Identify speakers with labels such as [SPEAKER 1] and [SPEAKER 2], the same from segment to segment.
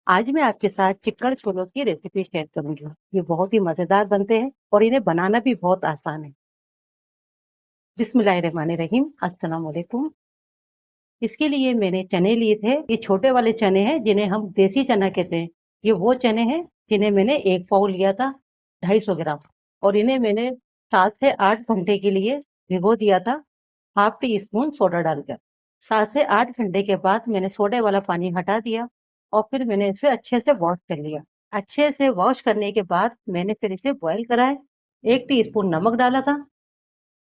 [SPEAKER 1] आज मैं आपके साथ चिकन छोलों की रेसिपी शेयर करूंगी। ये बहुत ही मजेदार बनते हैं और इन्हें बनाना भी बहुत आसान है। बिस्मिल्लाहिर्रहमानिर्रहीम, अस्सलाम वालेकुम। इसके लिए मैंने चने लिए थे। ये छोटे वाले चने हैं जिन्हें हम देसी चना कहते हैं। ये वो चने हैं जिन्हें मैंने एक पाव लिया था, 250 ग्राम। और इन्हें मैंने 7 से 8 घंटे के लिए भिगो दिया था, हाफ टी स्पून सोडा डालकर। 7 से 8 घंटे के बाद मैंने सोडे वाला पानी हटा दिया और फिर मैंने इसे अच्छे से वॉश कर लिया। अच्छे से वॉश करने के बाद मैंने फिर इसे बॉईल कराए। 1 टीस्पून नमक डाला था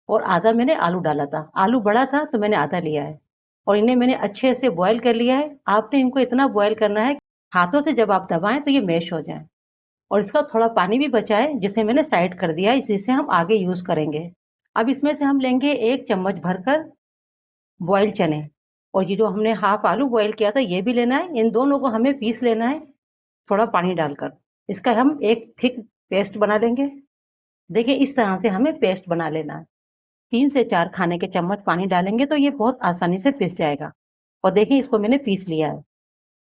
[SPEAKER 1] और आधा मैंने आलू डाला था। आलू बड़ा था तो मैंने आधा लिया है और इन्हें मैंने अच्छे से बॉईल कर लिया है। आपने इनको इतना बॉईल करना है हाथों से जब आप दबाएं तो ये मैश हो जाए। और इसका थोड़ा पानी भी बचा है जिसे मैंने साइड कर दिया, इसी से हम आगे यूज करेंगे। अब इसमें से हम लेंगे 1 चम्मच भरकर बॉयल चने, और ये जो हमने हाफ आलू बॉयल किया था ये भी लेना है। इन दोनों को हमें पीस लेना है थोड़ा पानी डालकर। इसका हम एक थिक पेस्ट बना लेंगे। देखिए इस तरह से हमें पेस्ट बना लेना है। 3 से 4 खाने के चम्मच पानी डालेंगे तो ये बहुत आसानी से पिस जाएगा। और देखिए इसको मैंने पीस लिया है।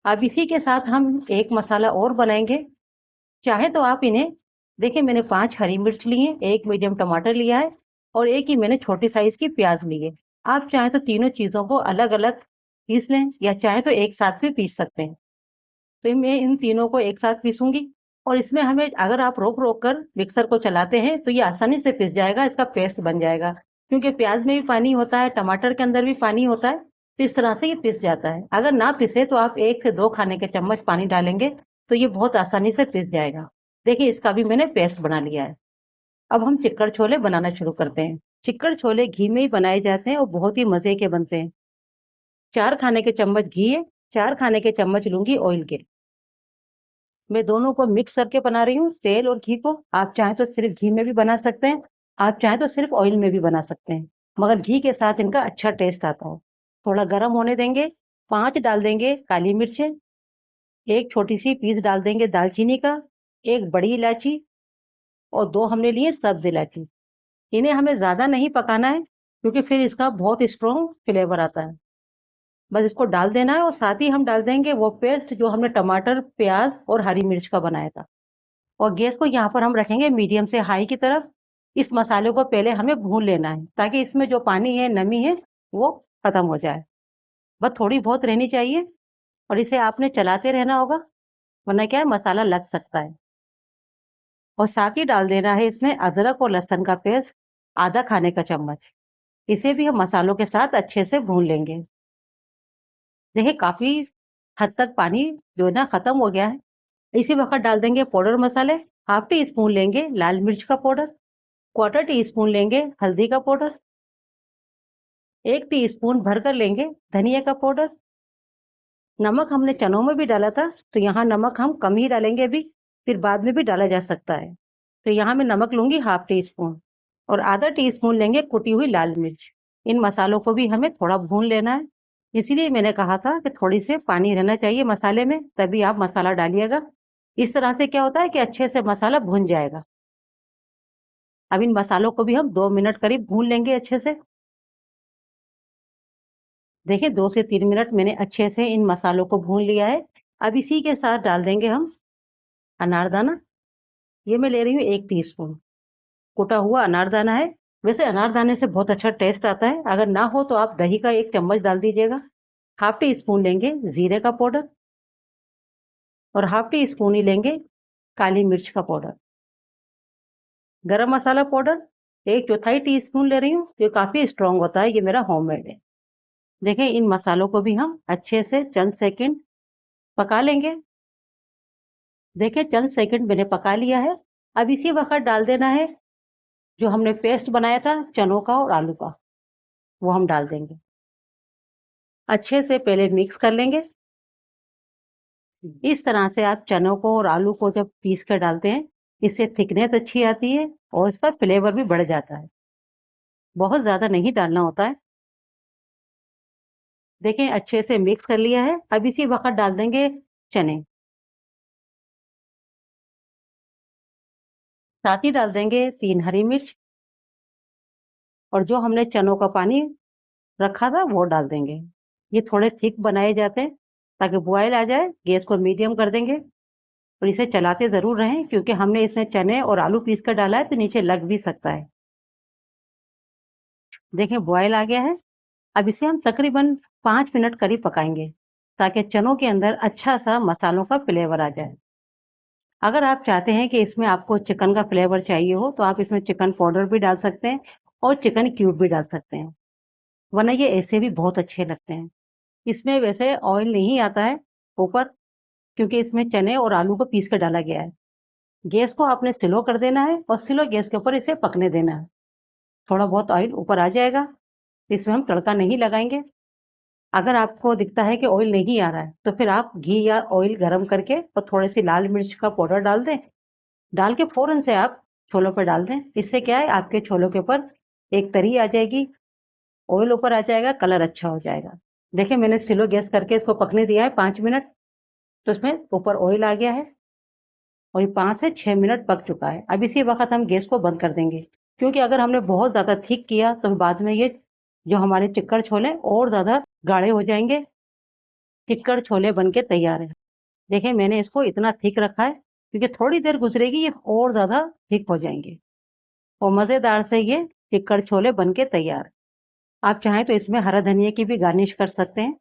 [SPEAKER 1] अब इसी के साथ हम एक मसाला और बनाएंगे। चाहे तो आप इन्हें, देखिए मैंने 5 हरी मिर्च ली है, 1 मीडियम टमाटर लिया है और एक ही मैंने छोटी साइज की प्याज ली है। आप चाहे तो तीनों चीजों को अलग अलग पीस लें या चाहे तो एक साथ भी पीस सकते हैं। तो मैं इन तीनों को एक साथ पीसूंगी। और इसमें हमें, अगर आप रोक रोक कर मिक्सर को चलाते हैं तो ये आसानी से पिस जाएगा, इसका पेस्ट बन जाएगा। क्योंकि प्याज में भी पानी होता है, टमाटर के अंदर भी पानी होता है, तो इस तरह से ये पिस जाता है। अगर ना पिसे तो आप 1 से 2 खाने के चम्मच पानी डालेंगे तो ये बहुत आसानी से पिस जाएगा। देखिए इसका भी मैंने पेस्ट बना लिया है। अब हम चिक्कड़ छोले बनाना शुरू करते हैं। चिक्कड़ छोले घी में ही बनाए जाते हैं और बहुत ही मजे के बनते हैं। 4 खाने के चम्मच घी है, 4 खाने के चम्मच लूंगी ऑयल के। मैं दोनों को मिक्स करके बना रही हूँ, तेल और घी को। आप चाहें तो सिर्फ घी में भी बना सकते हैं, आप चाहें तो सिर्फ ऑयल में भी बना सकते हैं, मगर घी के साथ इनका अच्छा टेस्ट आता है। थोड़ा गर्म होने देंगे। 5 डाल देंगे काली मिर्चें, एक छोटी सी पीस डाल देंगे दालचीनी का, एक बड़ी इलायची और 2 हमने लिए सब्ज इलायची। इन्हें हमें ज्यादा नहीं पकाना है क्योंकि फिर इसका बहुत स्ट्रॉन्ग फ्लेवर आता है। बस इसको डाल देना है और साथ ही हम डाल देंगे वो पेस्ट जो हमने टमाटर, प्याज और हरी मिर्च का बनाया था। और गैस को यहाँ पर हम रखेंगे मीडियम से हाई की तरफ। इस मसाले को पहले हमें भून लेना है ताकि इसमें जो पानी है, नमी है, वो खत्म हो जाए। बस थोड़ी बहुत रहनी चाहिए और इसे आपने चलाते रहना होगा, वरना क्या है मसाला लग सकता है। और साथ ही डाल देना है इसमें अदरक और लहसुन का पेस्ट, ½ खाने का चम्मच। इसे भी हम मसालों के साथ अच्छे से भून लेंगे। देखिए काफी हद तक पानी जो है ना खत्म हो गया है। इसी वक्त डाल देंगे पाउडर मसाले। हाफ टी स्पून लेंगे लाल मिर्च का पाउडर, क्वार्टर टी स्पून लेंगे हल्दी का पाउडर, 1 टीस्पून भरकर लेंगे धनिया का पाउडर। नमक हमने चनों में भी डाला था तो यहाँ नमक हम कम ही डालेंगे अभी, फिर बाद में भी डाला जा सकता है। तो यहाँ मैं नमक लूंगी ½ टी स्पून और ½ टीस्पून लेंगे कुटी हुई लाल मिर्च। इन मसालों को भी हमें थोड़ा भून लेना है, इसीलिए मैंने कहा था कि थोड़ी से पानी रहना चाहिए मसाले में, तभी आप मसाला डालिएगा। इस तरह से क्या होता है कि अच्छे से मसाला भून जाएगा। अब इन मसालों को भी हम 2 मिनट करीब भून लेंगे अच्छे से। देखिए 2 से 3 मिनट मैंने अच्छे से इन मसालों को भून लिया है। अब इसी के साथ डाल देंगे हम अनारदाना। ये मैं ले रही हूँ 1 टीस्पून कुटा हुआ अनारदाना है। वैसे अनारदाने से बहुत अच्छा टेस्ट आता है, अगर ना हो तो आप दही का 1 चम्मच डाल दीजिएगा। हाफ टी स्पून लेंगे जीरे का पाउडर और हाफ टी स्पून ही लेंगे काली मिर्च का पाउडर। गरम मसाला पाउडर 1/4 टीस्पून ले रही हूँ, जो काफी स्ट्रांग होता है, ये मेरा होममेड है। देखिए इन मसालों को भी हम अच्छे से चंद सेकंड पका लेंगे। देखिए चंद सेकंड मैंने पका लिया है। अब इसी वक्त डाल देना है जो हमने पेस्ट बनाया था चनों का और आलू का, वो हम डाल देंगे। अच्छे से पहले मिक्स कर लेंगे। इस तरह से आप चनों को और आलू को जब पीस कर डालते हैं, इससे थिकनेस अच्छी आती है और इसका फ्लेवर भी बढ़ जाता है। बहुत ज्यादा नहीं डालना होता है। देखें अच्छे से मिक्स कर लिया है। अब इसी वक्त डाल देंगे चने, साथ ही डाल देंगे 3 हरी मिर्च और जो हमने चनों का पानी रखा था वो डाल देंगे। ये थोड़े थिक बनाए जाते हैं ताकि बॉयल आ जाए। गैस को मीडियम कर देंगे और इसे चलाते ज़रूर रहें, क्योंकि हमने इसमें चने और आलू पीस कर डाला है तो नीचे लग भी सकता है। देखें बॉयल आ गया है। अब इसे हम तकरीबन 5 मिनट करीब पकाएंगे, ताकि चनों के अंदर अच्छा सा मसालों का फ्लेवर आ जाए। अगर आप चाहते हैं कि इसमें आपको चिकन का फ्लेवर चाहिए हो, तो आप इसमें चिकन पाउडर भी डाल सकते हैं और चिकन क्यूब भी डाल सकते हैं, वरना ये ऐसे भी बहुत अच्छे लगते हैं। इसमें वैसे ऑयल नहीं आता है ऊपर, क्योंकि इसमें चने और आलू को पीस कर डाला गया है। गैस को आपने स्लो कर देना है और स्लो गैस के ऊपर इसे पकने देना है। थोड़ा बहुत ऑयल ऊपर आ जाएगा, इसमें हम तड़का नहीं लगाएंगे। अगर आपको दिखता है कि ऑयल नहीं आ रहा है, तो फिर आप घी या ऑयल गरम करके और थोड़ी सी लाल मिर्च का पाउडर डाल दें। डाल के फौरन से आप छोलों पर डाल दें। इससे क्या है, आपके छोलों के ऊपर एक तरी आ जाएगी, ऑयल ऊपर आ जाएगा, कलर अच्छा हो जाएगा। देखिए मैंने स्लो गैस करके इसको पकने दिया है 5 मिनट, तो इसमें ऊपर ऑयल आ गया है और ये 5 से 6 मिनट पक चुका है। अब इसी वक्त हम गैस को बंद कर देंगे, क्योंकि अगर हमने बहुत ज़्यादा थिक किया तो बाद में ये जो हमारे चिक्कड़ छोले और ज़्यादा गाढ़े हो जाएंगे। चिक्कड़ छोले बन के तैयार है। देखिए मैंने इसको इतना थिक रखा है, क्योंकि थोड़ी देर गुजरेगी ये और ज़्यादा थिक हो जाएंगे और मज़ेदार से ये चिक्कड़ छोले बन के तैयार। आप चाहें तो इसमें हरा धनिया की भी गार्निश कर सकते हैं।